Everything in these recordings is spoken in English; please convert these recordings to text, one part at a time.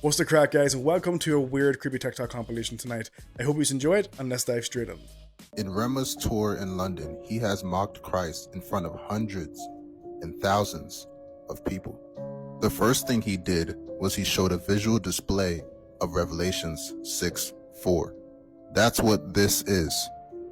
What's the crack, guys, and welcome to a weird creepy TikTok compilation tonight. I hope you enjoy it, and let's dive straight in. In Rema's tour in London, he has mocked Christ in front of hundreds and thousands of people. The first thing he did was he showed a visual display of Revelations 6:4. That's what this is.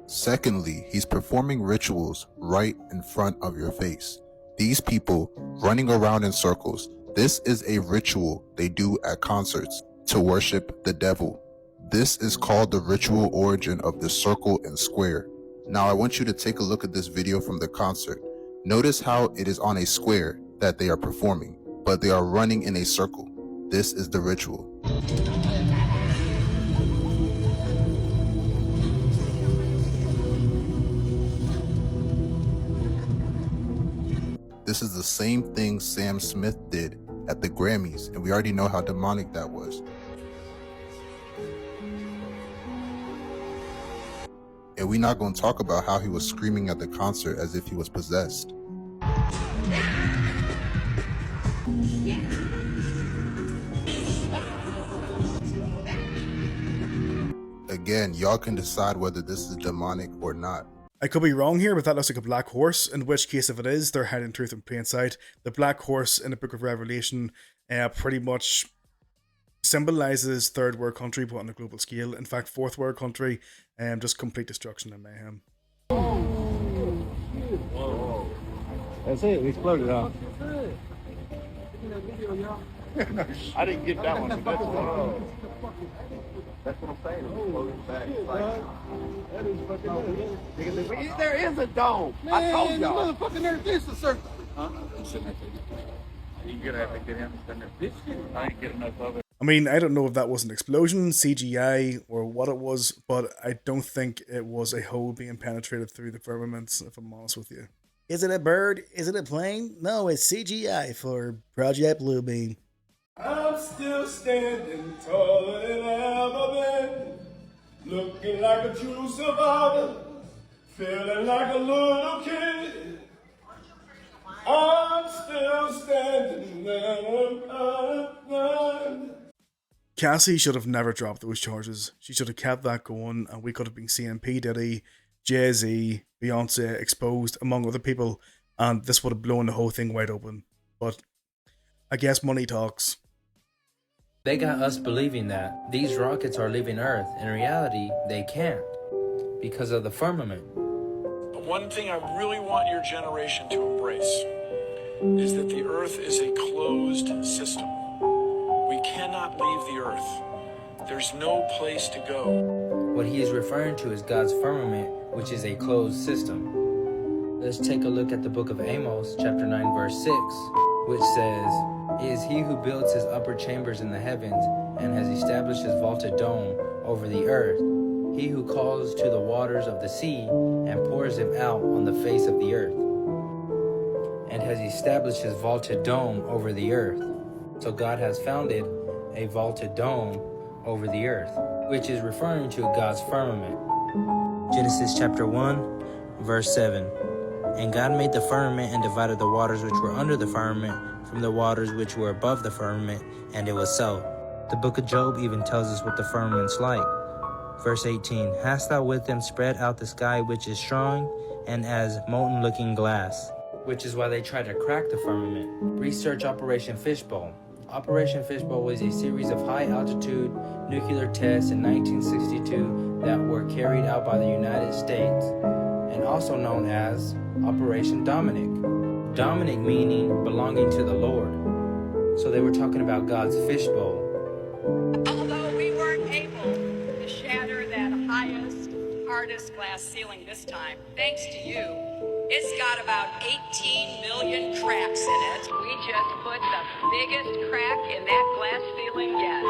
Secondly, he's performing rituals right in front of your face. These people running around in circles. This is a ritual they do at concerts to worship the devil. This is called the ritual origin of the circle and square. Now I want you to take a look at this video from the concert. Notice how it is on a square that they are performing, but they are running in a circle. This is the ritual. This is the same thing Sam Smith did at the Grammys, and we already know how demonic that was. And we're not going to talk about how he was screaming at the concert as if he was possessed. Again, y'all can decide whether this is demonic or not. I could be wrong here, but that looks like a black horse, in which case, if it is, they're hiding truth in plain sight. The black horse in the book of Revelation pretty much symbolizes third world country, but on a global scale. In fact, fourth world country, just complete destruction and mayhem. Whoa. That's it, we exploded, huh? I didn't get that one, but that's what I'm saying. There is a dome. Man, I told y'all. Motherfucking earth is a circle. Huh? You're gonna have to get him to this shit. I ain't get enough of it. I mean, I don't know if that was an explosion, CGI, or what it was, but I don't think it was a hole being penetrated through the firmaments, if I'm honest with you. Is it a bird? Is it a plane? No, it's CGI for Project Bluebeam. I'm still standing taller than I've ever been, looking like a true survivor, feeling like a little kid. I'm still standing there. Cassie should have never dropped those charges. She should have kept that going, and we could have been seeing P. Diddy, Jay-Z, Beyonce exposed, among other people, and this would have blown the whole thing wide open. But I guess money talks. They got us believing that these rockets are leaving Earth. In reality, they can't because of the firmament. The one thing I really want your generation to embrace is that the Earth is a closed system. We cannot leave the Earth. There's no place to go. What he is referring to is God's firmament, which is a closed system. Let's take a look at the book of Amos, chapter 9, verse 6, which says, "It is he who builds his upper chambers in the heavens and has established his vaulted dome over the earth, he who calls to the waters of the sea and pours them out on the face of the earth, and has established his vaulted dome over the earth." So God has founded a vaulted dome over the earth, which is referring to God's firmament. Genesis chapter 1, verse 7. "And God made the firmament and divided the waters which were under the firmament from the waters which were above the firmament, and it was so." The book of Job even tells us what the firmament's like. Verse 18, "Hast thou with them spread out the sky which is strong and as molten looking glass?" Which is why they tried to crack the firmament. Research Operation Fishbowl. Operation Fishbowl was a series of high-altitude nuclear tests in 1962 that were carried out by the United States, and also known as Operation Dominic. Dominic meaning belonging to the Lord. So they were talking about God's fishbowl. Although we weren't able to shatter that highest, hardest glass ceiling this time, thanks to you, it's got about 18 million cracks in it. We just put the biggest crack in that glass ceiling yet.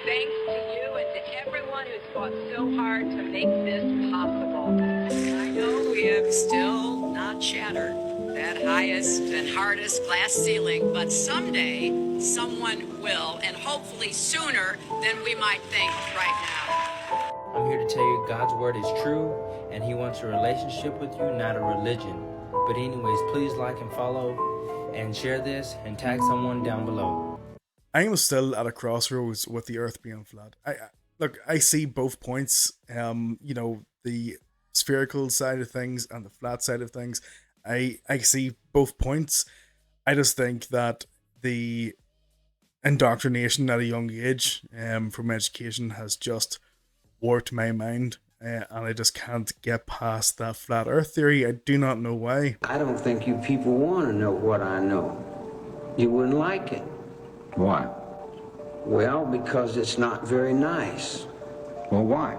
Thanks to you and to everyone who's fought so hard to make this possible. I know we have still not shattered that highest and hardest glass ceiling, but someday someone will, and hopefully sooner than we might think right now. I'm here to tell you God's word is true, and he wants a relationship with you, not a religion. But anyways, please like and follow and share this and tag someone down below. I am still at a crossroads with the Earth being flat. Look, I see both points. The spherical side of things and the flat side of things. I see both points. I just think that the indoctrination at a young age from education has just warped my mind, and I just can't get past that flat Earth theory. I do not know why. I don't think you people want to know what I know. You wouldn't like it. Why? Well, because it's not very nice. Well, why?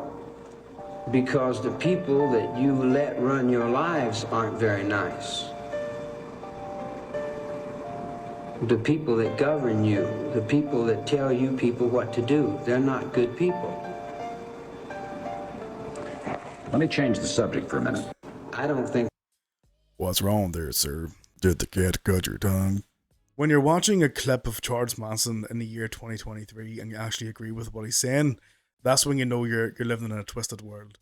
Because the people that you let run your lives aren't very nice. The people that govern you, the people that tell you people what to do, they're not good people. Let me change the subject for a minute. I don't think... What's wrong there, sir? Did the cat cut your tongue? When you're watching a clip of Charles Manson in the year 2023 and you actually agree with what he's saying, that's when you know you're living in a twisted world.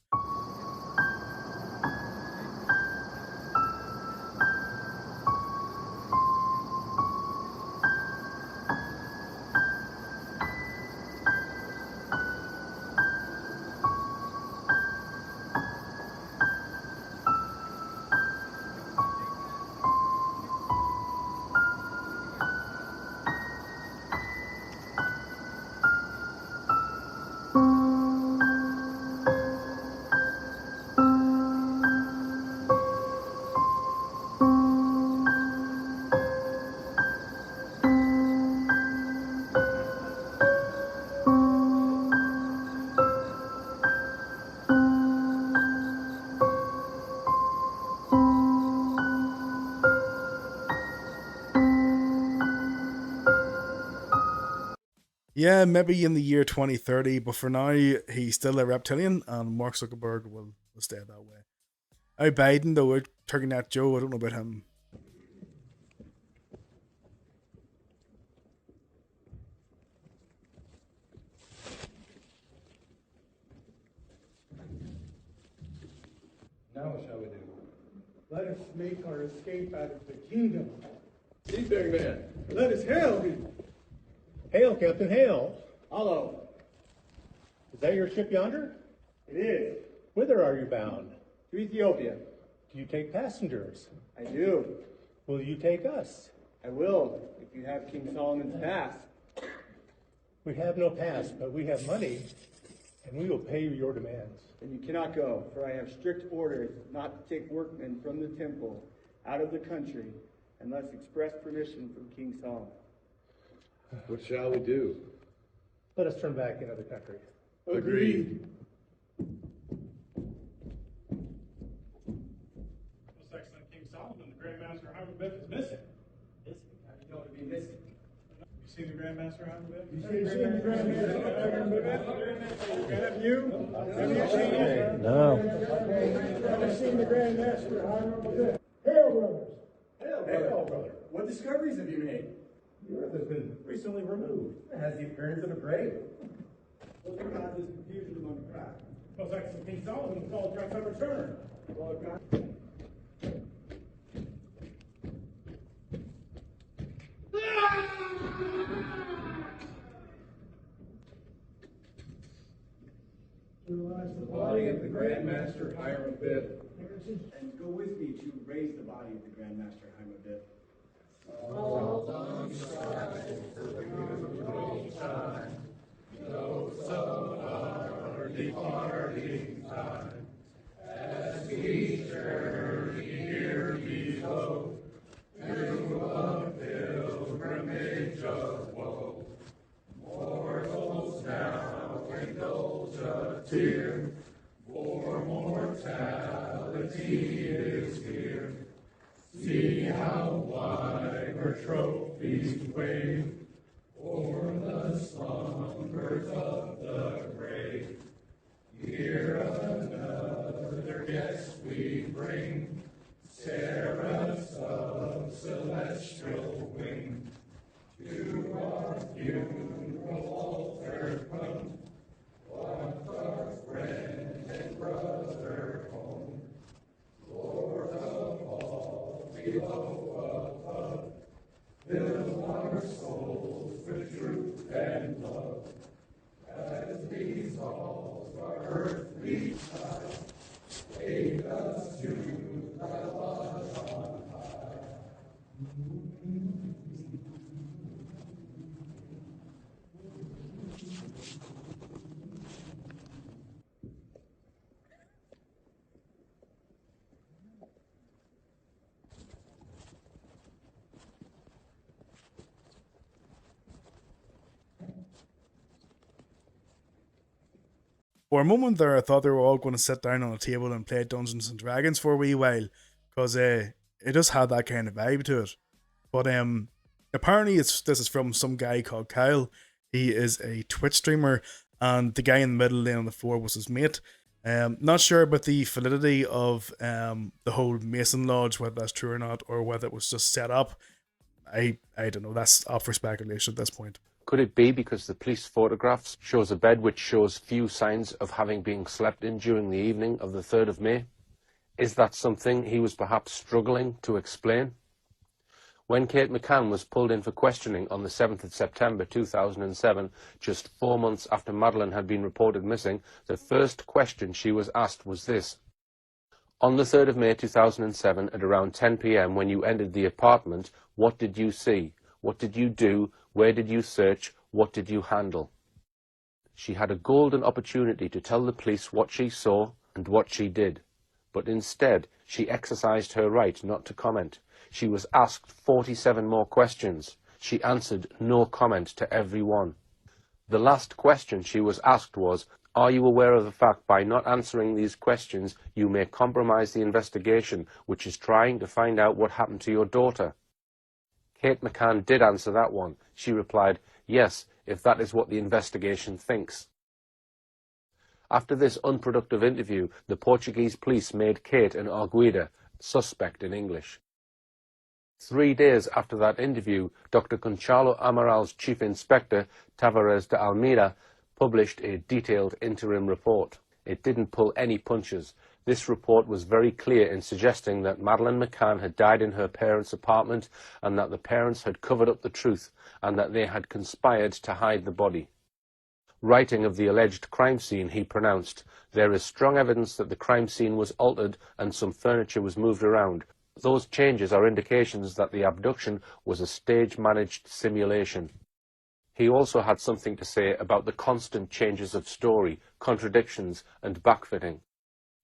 Yeah, maybe in the year 2030, but for now, he's still a reptilian, and Mark Zuckerberg will stay that way. How Biden, though, Turkey Nat Joe, I don't know about him. Now what shall we do? Let us make our escape out of the kingdom. Chief Big Man. Let us hail. Hail, Captain, hail. Hello. Is that your ship yonder? It is. Whither are you bound? To Ethiopia. Do you take passengers? I do. Will you take us? I will, if you have King Solomon's pass. We have no pass, but we have money, and we will pay you your demands. Then you cannot go, for I have strict orders not to take workmen from the temple out of the country unless express permission from King Solomon. What shall we do? Let us turn back into the country. Agreed. Most excellent King Solomon, the Grand Master Hymerbeth is missing. Missing? How do you know to be missing? You seen the Grand Master Hymerbeth? You seen the Grand Master Hymerbeth? Have you? Have you seen it? No. Have you seen the Grand Master Hymerbeth? Hail, brothers! Hail, brother. What discoveries have you made? The earth has been recently removed. It has the appearance of a grave. What caused this confusion among the crowd? Most excellent King Solomon called Christ our return. Well, God. The body of the Grand Master Hiram Abiff. And go with me to raise the body of the Grand Master Hymerbeth. For a moment there, I thought they were all going to sit down on a table and play Dungeons and Dragons for a wee while, because it just had that kind of vibe to it. But apparently this is from some guy called Kyle. He is a Twitch streamer, and the guy in the middle laying on the floor was his mate. Not sure about the validity of the whole Mason Lodge, whether that's true or not, or whether it was just set up. I don't know. That's up for speculation at this point. Could it be because the police photographs shows a bed which shows few signs of having been slept in during the evening of the 3rd of May? Is that something he was perhaps struggling to explain? When Kate McCann was pulled in for questioning on the 7th of September 2007, just 4 months after Madeleine had been reported missing, the first question she was asked was this. On the 3rd of May 2007 at around 10 p.m. when you entered the apartment, what did you see? What did you do? Where did you search? What did you handle? She had a golden opportunity to tell the police what she saw and what she did, but instead she exercised her right not to comment. She was asked 47 more questions. She answered no comment to every one. The last question she was asked was, are you aware of the fact by not answering these questions you may compromise the investigation which is trying to find out what happened to your daughter? Kate McCann did answer that one. She replied, yes, if that is what the investigation thinks. After this unproductive interview, the Portuguese police made Kate an arguida, suspect in English. 3 days after that interview, Dr. Gonçalo Amaral's chief inspector, Tavares de Almeida, published a detailed interim report. It didn't pull any punches. This report was very clear in suggesting that Madeleine McCann had died in her parents' apartment and that the parents had covered up the truth and that they had conspired to hide the body. Writing of the alleged crime scene, he pronounced, there is strong evidence that the crime scene was altered and some furniture was moved around. Those changes are indications that the abduction was a stage-managed simulation. He also had something to say about the constant changes of story, contradictions, and backfitting.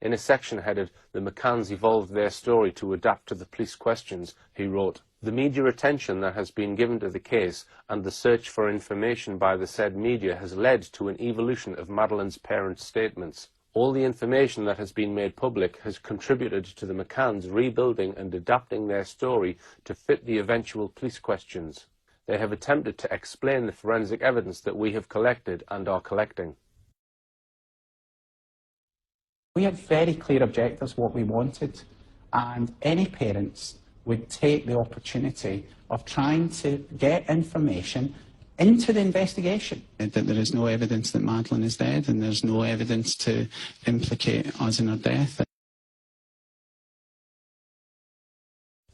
In a section headed, The McCanns Evolved Their Story to Adapt to the Police Questions, he wrote, the media attention that has been given to the case and the search for information by the said media has led to an evolution of Madeleine's parents' statements. All the information that has been made public has contributed to the McCanns rebuilding and adapting their story to fit the eventual police questions. They have attempted to explain the forensic evidence that we have collected and are collecting. We had very clear objectives, what we wanted, and any parents would take the opportunity of trying to get information into the investigation. That there is no evidence that Madeleine is dead and there's no evidence to implicate us in her death.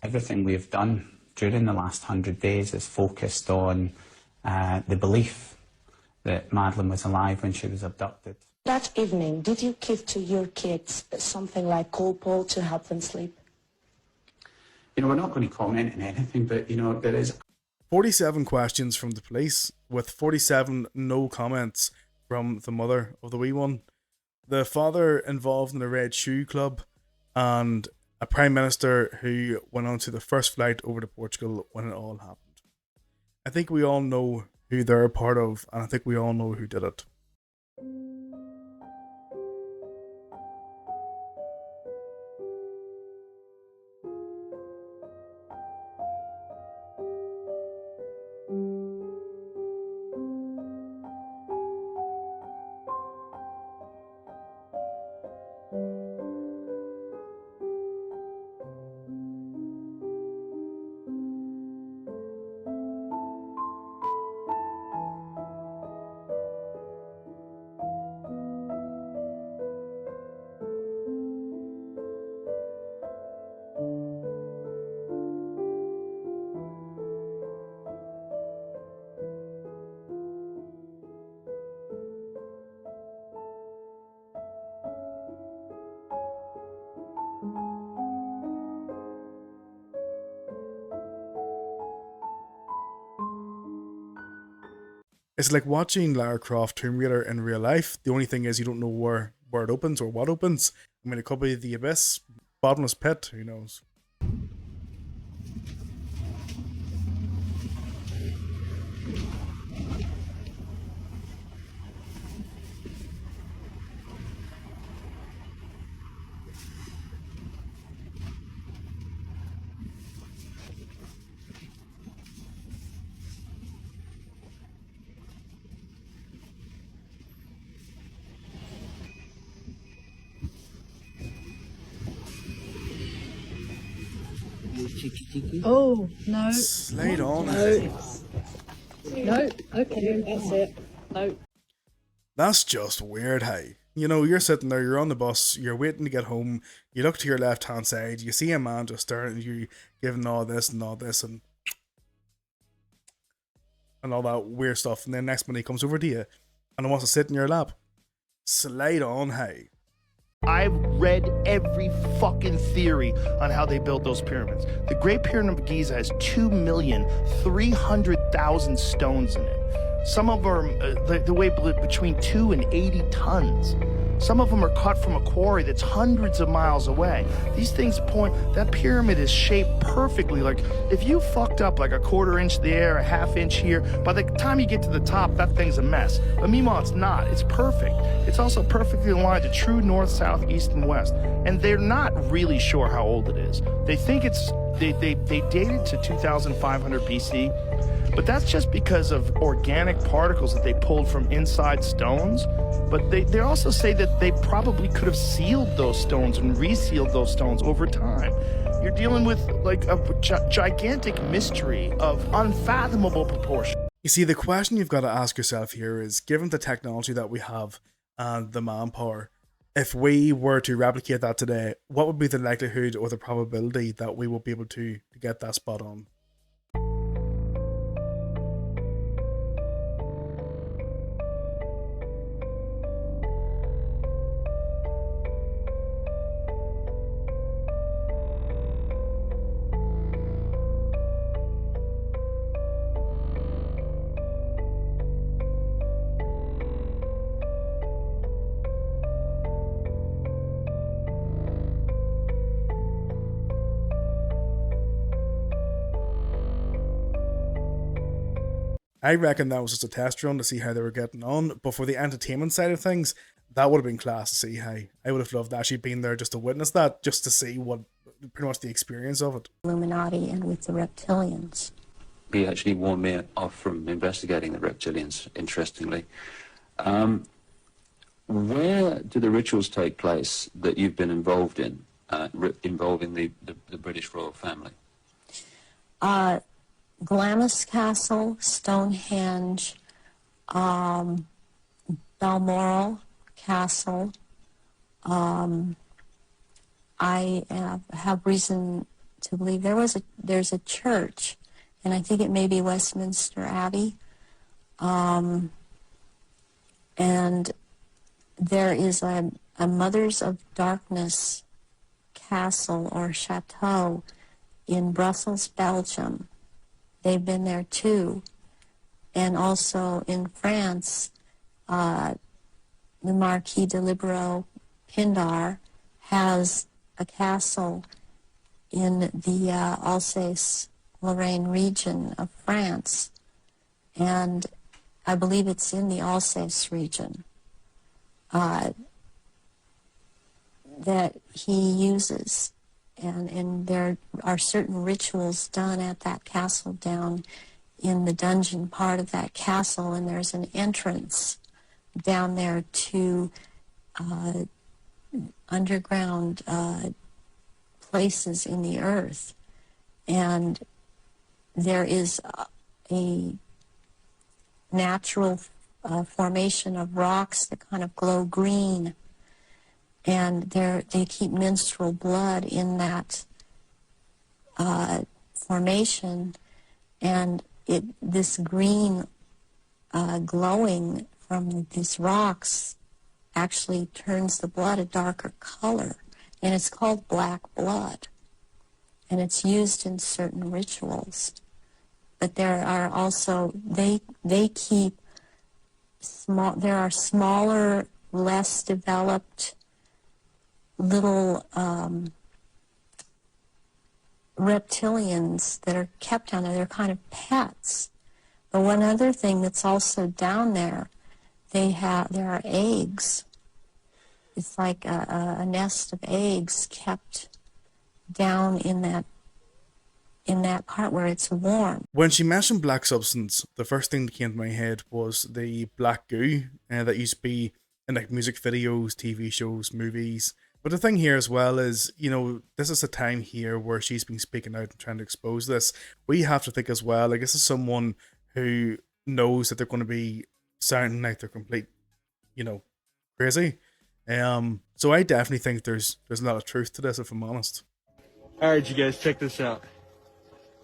Everything we've done during the last 100 days is focused on the belief that Madeleine was alive when she was abducted. That evening, did you give to your kids something like Calpol to help them sleep? You know, we're not going to comment on anything, but, you know, there is 47 questions from the police, with 47 no comments from the mother of the wee one. The father involved in a Red Shoe Club, and a Prime Minister who went on to the first flight over to Portugal when it all happened. I think we all know who they're a part of, and I think we all know who did it. It's like watching Lara Croft Tomb Raider in real life. The only thing is you don't know where it opens or what opens. I mean, it could be the abyss, bottomless pit, who knows. Oh, no. Slide on. No. Okay, that's it. No. That's just weird, hey. You know, you're sitting there, you're on the bus, you're waiting to get home, you look to your left-hand side, you see a man just staring at you, giving all this and all this and all that weird stuff, and then next minute he comes over to you and wants to sit in your lap. Slide on, hey. I've read every fucking theory on how they built those pyramids. The Great Pyramid of Giza has 2,300,000 stones in it. Some of them are the weight between 2 and 80 tons. Some of them are cut from a quarry that's hundreds of miles away. These things point, that pyramid is shaped perfectly. Like, if you fucked up like a quarter inch there, a half inch here, by the time you get to the top, that thing's a mess. But meanwhile, it's not. It's perfect. It's also perfectly aligned to true north, south, east, and west. And they're not really sure how old it is. They think they date it to 2,500 BC. But that's just because of organic particles that they pulled from inside stones. But they also say that they probably could have sealed those stones and resealed those stones over time. You're dealing with like a gigantic mystery of unfathomable proportion. You see, the question you've got to ask yourself here is, given the technology that we have and the manpower, if we were to replicate that today, what would be the likelihood or the probability that we will be able to get that spot on? I reckon that was just a test run to see how they were getting on, but for the entertainment side of things, that would have been class to see how. I would have loved to actually been there just to witness that, just to see what, pretty much the experience of it. Illuminati and with the reptilians. He actually warned me off from investigating the reptilians, interestingly. Where do the rituals take place that you've been involved in, involving the British royal family? Glamis Castle, Stonehenge, Balmoral Castle. I have reason to believe there's a church, and I think it may be Westminster Abbey. And there is a Mothers of Darkness castle or chateau in Brussels, Belgium. They've been there too. And also in France, the Marquis de Libero Pindar has a castle in the Alsace-Lorraine region of France. And I believe it's in the Alsace region that he uses. And there are certain rituals done at that castle down in the dungeon part of that castle, and there's an entrance down there to underground places in the earth. And there is a natural formation of rocks that kind of glow green, and they keep menstrual blood in that formation, and this green glowing from these rocks actually turns the blood a darker color, and it's called black blood, and it's used in certain rituals. But there are also, they keep there are smaller, less developed little reptilians that are kept down there. They're kind of pets. But one other thing that's also down there, there are eggs. It's like a nest of eggs kept down in that part where it's warm. When she mentioned black substance, the first thing that came to my head was the black goo that used to be in like music videos, TV shows, movies, But the thing here as well is, you know, this is a time here where she's been speaking out and trying to expose this. We have to think as well, like, this is someone who knows that they're going to be sounding like they're complete, you know, crazy. So I definitely think there's a lot of truth to this, if I'm honest. All right, you guys, check this out.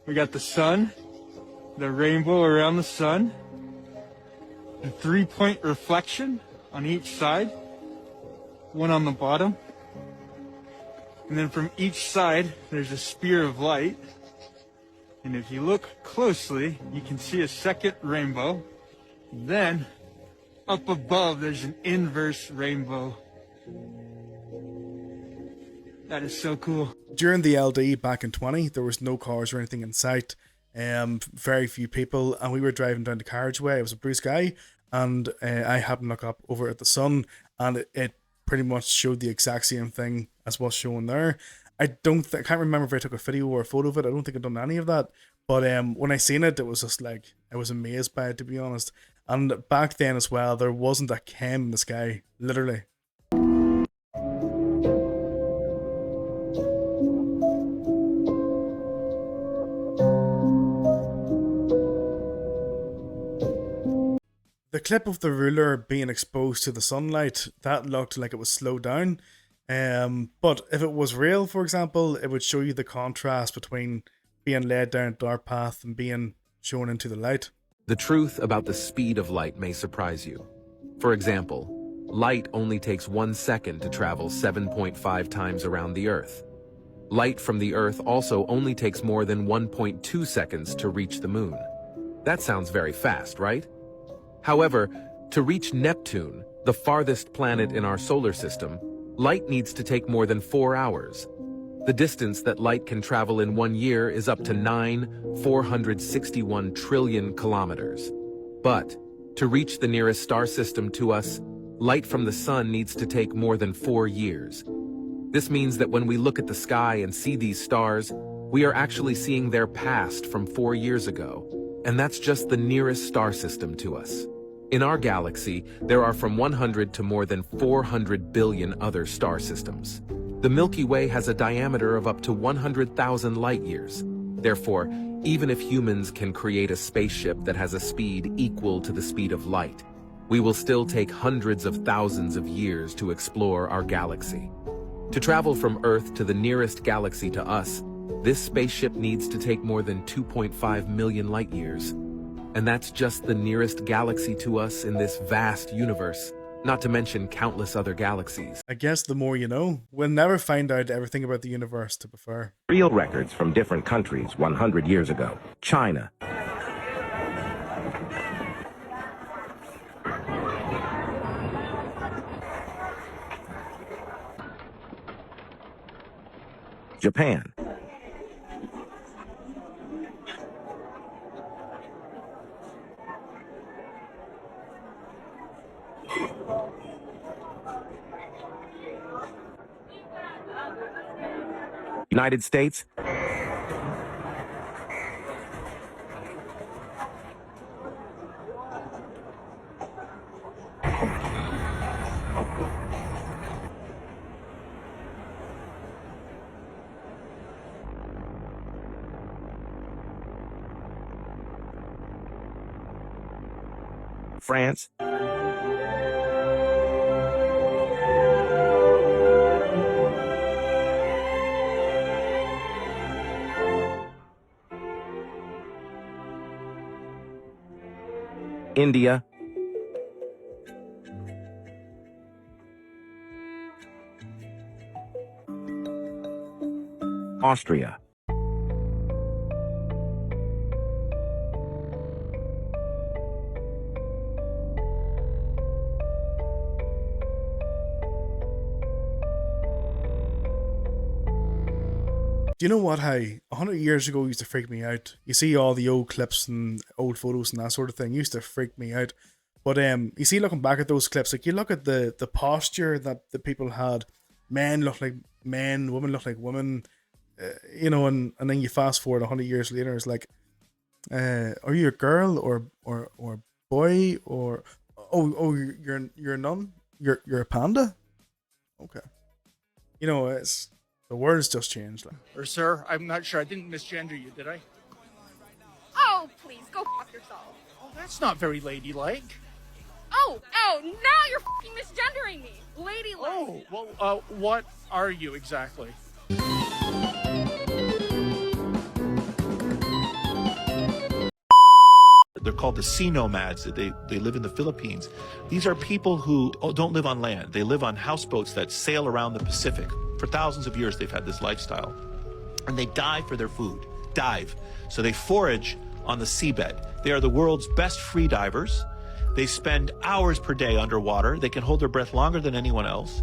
We got the sun, the rainbow around the sun, the 3-point reflection on each side, one on the bottom, and then from each side there's a spear of light, and if you look closely you can see a second rainbow. Then up above there's an inverse rainbow. That is so cool. During the LD back in 20, there was no cars or anything in sight. Very few people, and we were driving down the carriageway. It was a blue sky, and I happened to look up over at the sun, and it pretty much showed the exact same thing as what's shown there. I can't remember if I took a video or a photo of it. I don't think I've done any of that. But when I seen it, it was just like, I was amazed by it, to be honest. And back then as well, there wasn't a chem in the sky, literally. The clip of the ruler being exposed to the sunlight, that looked like it was slowed down. But if it was real, for example, it would show you the contrast between being led down a dark path and being shown into the light. The truth about the speed of light may surprise you. For example, light only takes 1 second to travel 7.5 times around the Earth. Light from the Earth also only takes more than 1.2 seconds to reach the moon. That sounds very fast, right? However, to reach Neptune, the farthest planet in our solar system, light needs to take more than 4 hours. The distance that light can travel in 1 year is up to 9,461 trillion kilometers. But to reach the nearest star system to us, light from the sun needs to take more than 4 years. This means that when we look at the sky and see these stars, we are actually seeing their past from 4 years ago. And that's just the nearest star system to us. In our galaxy, there are from 100 to more than 400 billion other star systems. The Milky Way has a diameter of up to 100,000 light years. Therefore, even if humans can create a spaceship that has a speed equal to the speed of light, we will still take hundreds of thousands of years to explore our galaxy. To travel from Earth to the nearest galaxy to us, this spaceship needs to take more than 2.5 million light years. And that's just the nearest galaxy to us in this vast universe, not to mention countless other galaxies. I guess the more you know. We'll never find out everything about the universe, to be fair. Real records from different countries 100 years ago. China. Japan. United States. France. India. Austria. Do you know what, how 100 years ago used to freak me out? You see all the old clips and old photos and that sort of thing used to freak me out. But you see, looking back at those clips, like, you look at the posture that the people had. Men look like men, women look like women, you know, and then you fast forward 100 years later, it's like, are you a girl or boy, or you're a nun? You're a panda? Okay. You know, it's the words just changed. Like. Or sir, I'm not sure. I didn't misgender you, did I? Oh, please, go fuck yourself. Oh, that's not very ladylike. Oh, now you're fucking misgendering me. Ladylike. Oh, well, what are you exactly? They're called the sea nomads. They live in the Philippines. These are people who don't live on land. They live on houseboats that sail around the Pacific. For thousands of years, they've had this lifestyle. And they dive for their food. Dive. So they forage on the seabed. They are the world's best free divers. They spend hours per day underwater. They can hold their breath longer than anyone else.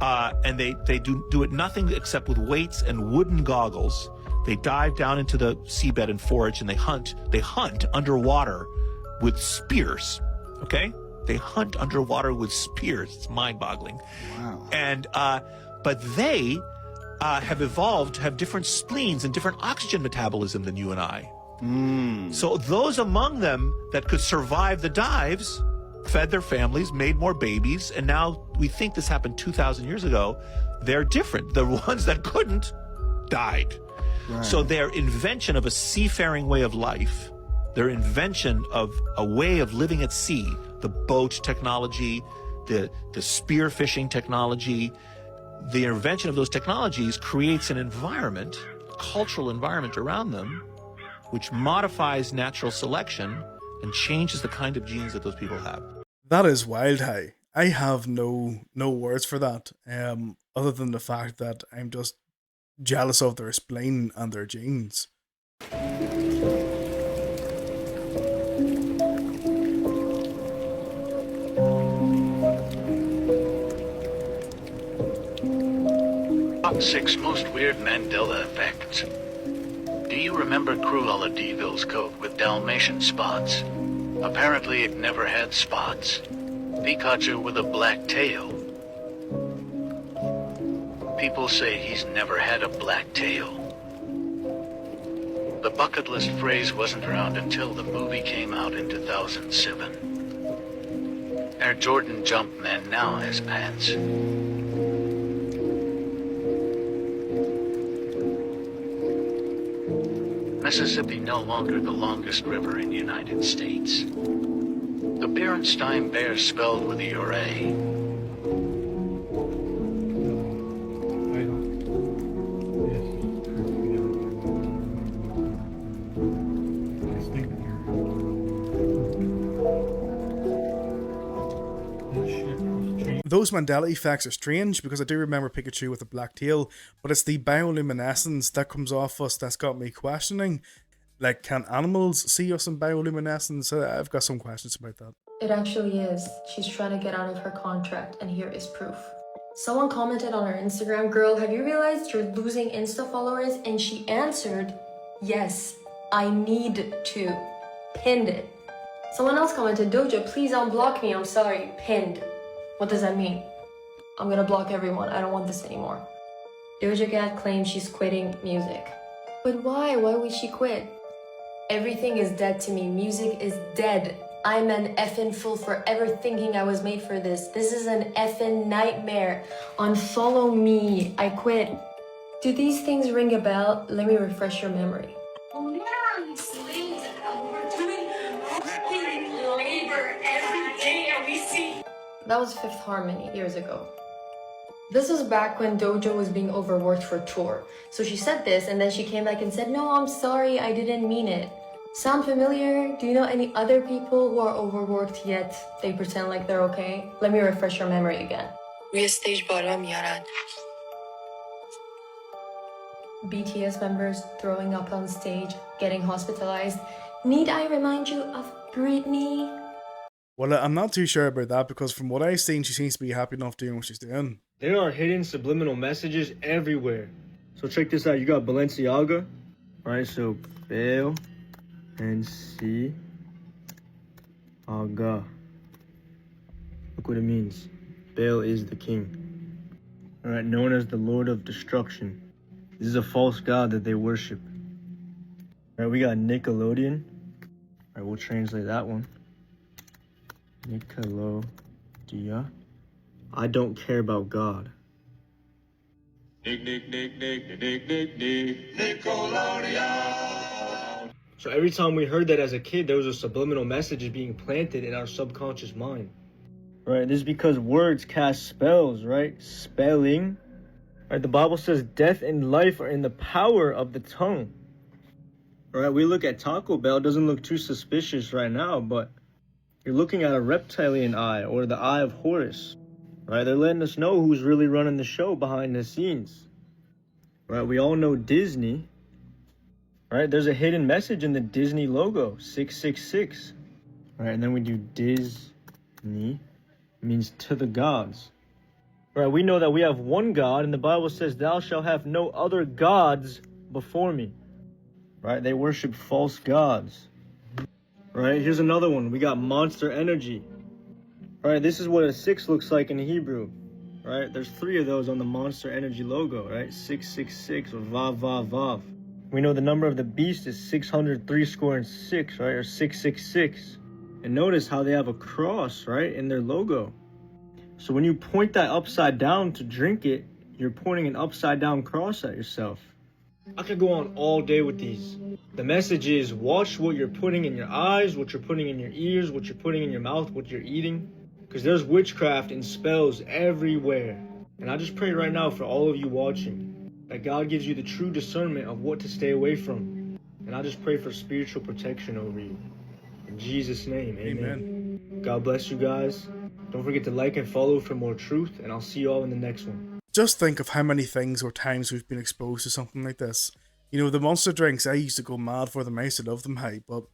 And they do it nothing except with weights and wooden goggles. They dive down into the seabed and forage, and they hunt. They hunt underwater with spears, okay? They hunt underwater with spears. It's mind-boggling. Wow. And, but they have evolved to have different spleens and different oxygen metabolism than you and I. So those among them that could survive the dives fed their families, made more babies, and now we think this happened 2,000 years ago. They're different. The ones that couldn't died. Right. So their invention of a seafaring way of life, their invention of a way of living at sea, the boat technology, the spear fishing technology, the invention of those technologies creates an environment, cultural environment around them, which modifies natural selection and changes the kind of genes that those people have. That is wild, hey. I have no words for that, other than the fact that I'm just jealous of their spleen and their genes. Top 6 most weird Mandela effects. Do you remember Cruella de Vil's coat with Dalmatian spots? Apparently it never had spots. Pikachu with a black tail. People say he's never had a black tail. The bucket list phrase wasn't around until the movie came out in 2007. Air Jordan Jumpman now has pants. Mississippi no longer the longest river in the United States. The Berenstain Bears spelled with a ura. Those Mandela effects are strange because I do remember Pikachu with a black tail, but it's the bioluminescence that comes off us that's got me questioning. Like, can animals see us in bioluminescence? I've got some questions about that. It actually is. She's trying to get out of her contract, and here is proof. Someone commented on her Instagram, "Girl, have you realized you're losing Insta followers?" And she answered, "Yes, I need to." Pinned it. Someone else commented, "Doja, please unblock me, I'm sorry." Pinned. What does that mean? I'm gonna block everyone. I don't want this anymore. Doja Cat claims she's quitting music. But why? Why would she quit? Everything is dead to me. Music is dead. I'm an effing fool for ever thinking I was made for this. This is an effing nightmare. Unfollow me. I quit. Do these things ring a bell? Let me refresh your memory. That was Fifth Harmony years ago. This was back when Doja was being overworked for tour. So she said this and then she came back and said, "No, I'm sorry, I didn't mean it." Sound familiar? Do you know any other people who are overworked yet they pretend like they're okay? Let me refresh your memory again. BTS members throwing up on stage, getting hospitalized. Need I remind you of Britney? Well, I'm not too sure about that because from what I've seen, she seems to be happy enough doing what she's doing. There are hidden subliminal messages everywhere. So check this out. You got Balenciaga, right? So Bale and C. Aga. Look what it means. Baal is the king. Alright, known as the Lord of Destruction. This is a false god that they worship. Alright, we got Nickelodeon. Alright, we'll translate that one. Nickelodeon. I don't care about God. Nickelodeon. So every time we heard that as a kid, there was a subliminal message being planted in our subconscious mind. Right, this is because words cast spells, right? Spelling. Right, the Bible says death and life are in the power of the tongue. Right, we look at Taco Bell, it doesn't look too suspicious right now, but you're looking at a reptilian eye, or the eye of Horus. Right, they're letting us know who's really running the show behind the scenes. Right, we all know Disney. Right, there's a hidden message in the Disney logo, 666. Right, and then we do Disney, means to the gods. Right, we know that we have one God, and the Bible says, thou shalt have no other gods before me. Right, they worship false gods. Right, here's another one. We got Monster Energy. Right, this is what a 6 looks like in Hebrew. Right, there's 3 of those on the Monster Energy logo, right? 666, or Vav, Vav, Vav. We know the number of the beast is 603 right, or 666. And notice how they have a cross, right, in their logo. So when you point that upside down to drink it, you're pointing an upside down cross at yourself. I could go on all day with these. The message is, watch what you're putting in your eyes, what you're putting in your ears, what you're putting in your mouth, what you're eating. Because there's witchcraft and spells everywhere. And I just pray right now for all of you watching, that God gives you the true discernment of what to stay away from. And I just pray for spiritual protection over you. In Jesus' name, amen. God bless you guys. Don't forget to like and follow for more truth, and I'll see you all in the next one. Just think of how many things or times we've been exposed to something like this. You know, the Monster drinks, I used to go mad for them. I used to love them, hey, but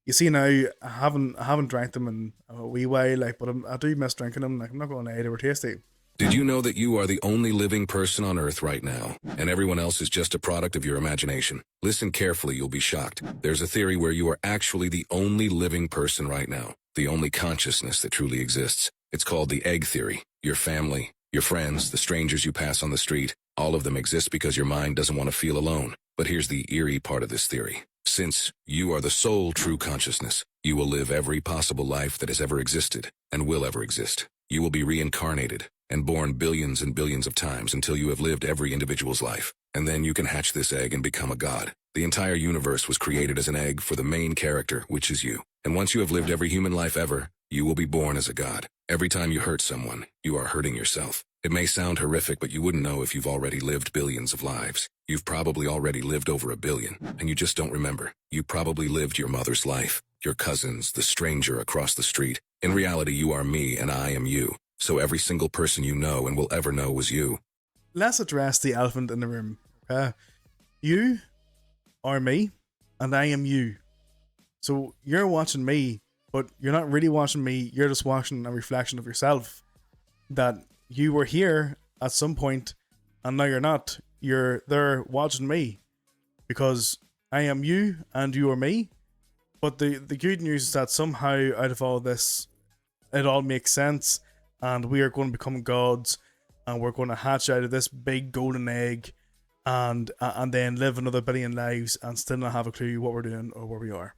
you see now, I haven't drank them in a wee while, like, but I do miss drinking them. Like, I'm not going to lie, they were tasty. Did you know that you are the only living person on Earth right now, and everyone else is just a product of your imagination? Listen carefully, you'll be shocked. There's a theory where you are actually the only living person right now, the only consciousness that truly exists. It's called the egg theory. Your family, your friends, the strangers you pass on the street, all of them exist because your mind doesn't want to feel alone. But here's the eerie part of this theory. Since you are the sole true consciousness, you will live every possible life that has ever existed and will ever exist. You will be reincarnated and born billions and billions of times until you have lived every individual's life. And then you can hatch this egg and become a god. The entire universe was created as an egg for the main character, which is you. And once you have lived every human life ever, you will be born as a god. Every time you hurt someone, you are hurting yourself. It may sound horrific, but you wouldn't know if you've already lived billions of lives. You've probably already lived over 1 billion, and you just don't remember. You probably lived your mother's life, your cousins, the stranger across the street. In reality, you are me and I am you. So every single person you know and will ever know was you. Let's address the elephant in the room. You are me, and I am you. So you're watching me, but you're not really watching me. You're just watching a reflection of yourself. That you were here at some point, and now you're not. You're there watching me, because I am you and you are me. But the good news is that somehow out of all this, it all makes sense, and we are going to become gods, and we're going to hatch out of this big golden egg, and then live another 1 billion lives and still not have a clue what we're doing or where we are.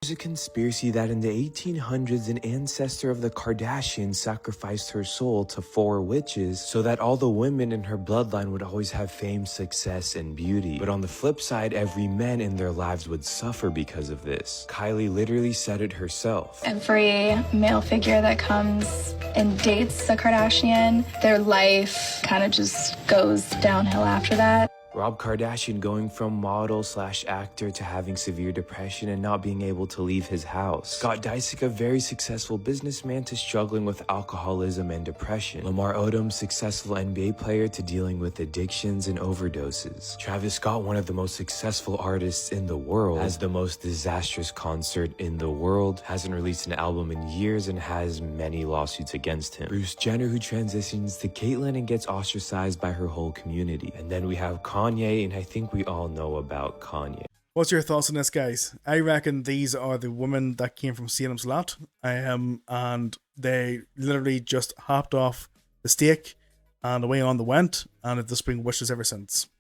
There's a conspiracy that in the 1800s, an ancestor of the Kardashians sacrificed her soul to 4 witches so that all the women in her bloodline would always have fame, success, and beauty. But on the flip side, every man in their lives would suffer because of this. Kylie literally said it herself. Every male figure that comes and dates a Kardashian, their life kind of just goes downhill after that. Rob Kardashian going from model/actor to having severe depression and not being able to leave his house. Scott Disick, a very successful businessman, to struggling with alcoholism and depression. Lamar Odom, successful NBA player, to dealing with addictions and overdoses. Travis Scott, one of the most successful artists in the world, has the most disastrous concert in the world, hasn't released an album in years, and has many lawsuits against him. Bruce Jenner, who transitions to Caitlyn and gets ostracized by her whole community. And then we have Kanye, and I think we all know about Kanye. What's your thoughts on this, guys? I reckon these are the women that came from Salem's Lot, and they literally just hopped off the stake and away on the went, and have just been wishes ever since.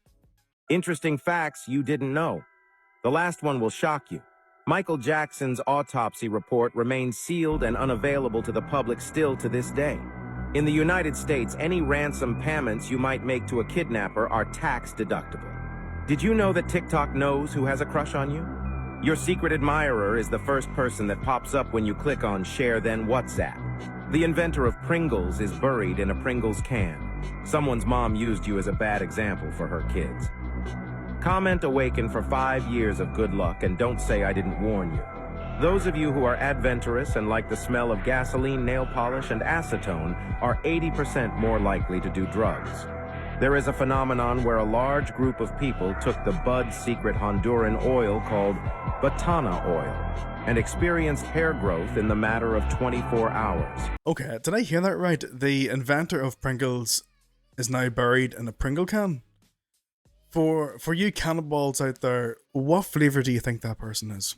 Interesting facts you didn't know. The last one will shock you. Michael Jackson's autopsy report remains sealed and unavailable to the public still to this day. In the United States, any ransom payments you might make to a kidnapper are tax deductible. Did you know that TikTok knows who has a crush on you? Your secret admirer is the first person that pops up when you click on Share Then WhatsApp. The inventor of Pringles is buried in a Pringles can. Someone's mom used you as a bad example for her kids. Comment Awaken for 5 years of good luck and don't say I didn't warn you. Those of you who are adventurous and like the smell of gasoline, nail polish, and acetone are 80% more likely to do drugs. There is a phenomenon where a large group of people took the Bud secret Honduran oil called Batana oil and experienced hair growth in the matter of 24 hours. Okay, did I hear that right? The inventor of Pringles is now buried in a Pringle can? For you cannibals out there, what flavor do you think that person is?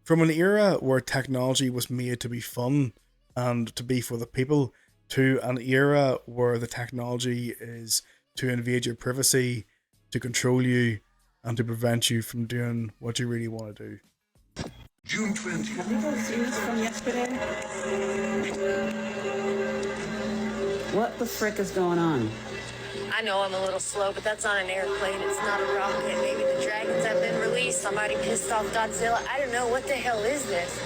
From an era where technology was made to be fun and to be for the people, to an era where the technology is to invade your privacy, to control you, and to prevent you from doing what you really want to do. June 20th. Have you guys seen this from yesterday? What the frick is going on? I know I'm a little slow, but that's on an airplane. It's not a rocket. Maybe the dragons have been released. Somebody pissed off Godzilla. I don't know. What the hell is this?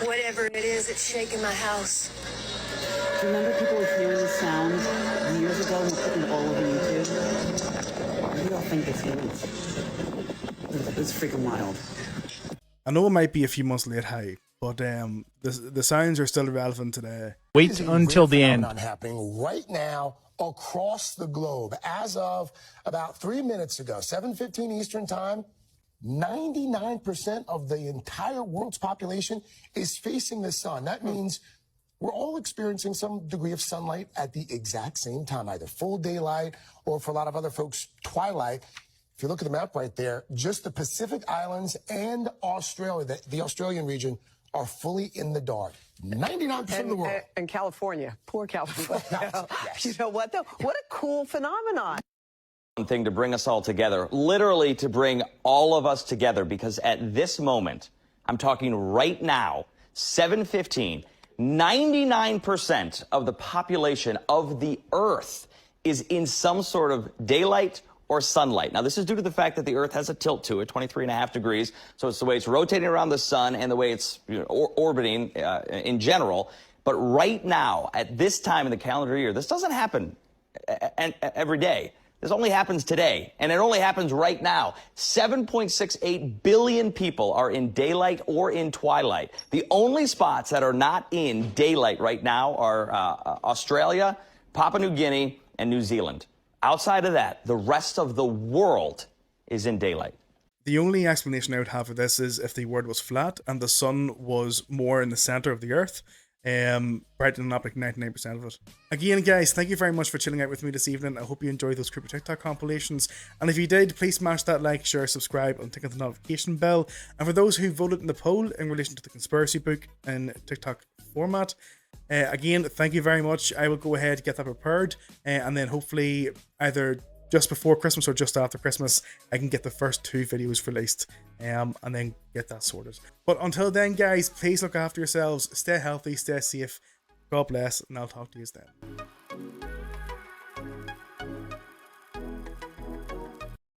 Whatever it is, it's shaking my house. Do you remember people were hearing the sound years ago and putting it all over YouTube? What do you all think this is? It's freaking wild. I know it might be a few months late, hey, but the sounds are still relevant today. Wait until the end. Happening right now across the globe. As of about 3 minutes ago, 7:15 Eastern Time, 99% of the entire world's population is facing the sun. That means we're all experiencing some degree of sunlight at the exact same time, either full daylight or for a lot of other folks, twilight. If you look at the map right there, just the Pacific Islands and Australia, the Australian region, are fully in the dark. 99% of the world. And California, poor California. Yes. You know what, though? What a cool phenomenon. Thing to bring us all together, literally to bring all of us together, because at this moment, I'm talking right now, 7:15, 99% of the population of the Earth is in some sort of daylight or sunlight. Now, this is due to the fact that the Earth has a tilt to it, 23.5 degrees. So it's the way it's rotating around the sun and the way it's orbiting in general. But right now, at this time in the calendar year, this doesn't happen every day. This only happens today, and it only happens right now. 7.68 billion people are in daylight or in twilight. The only spots that are not in daylight right now are Australia, Papua New Guinea, and New Zealand. Outside of that, the rest of the world is in daylight. The only explanation I would have for this is if the world was flat and the sun was more in the center of the earth, brightening up like 99% of it. Again, guys, thank you very much for chilling out with me this evening. I hope you enjoyed those Crypto TikTok compilations. And if you did, please smash that like, share, subscribe, and tick on the notification bell. And for those who voted in the poll in relation to the conspiracy book in TikTok format, Again, thank you very much. I will go ahead, get that prepared, and then hopefully either just before Christmas or just after Christmas, I can get the first 2 videos released, and then get that sorted. But until then, guys, please look after yourselves, stay healthy, stay safe, God bless, and I'll talk to you then.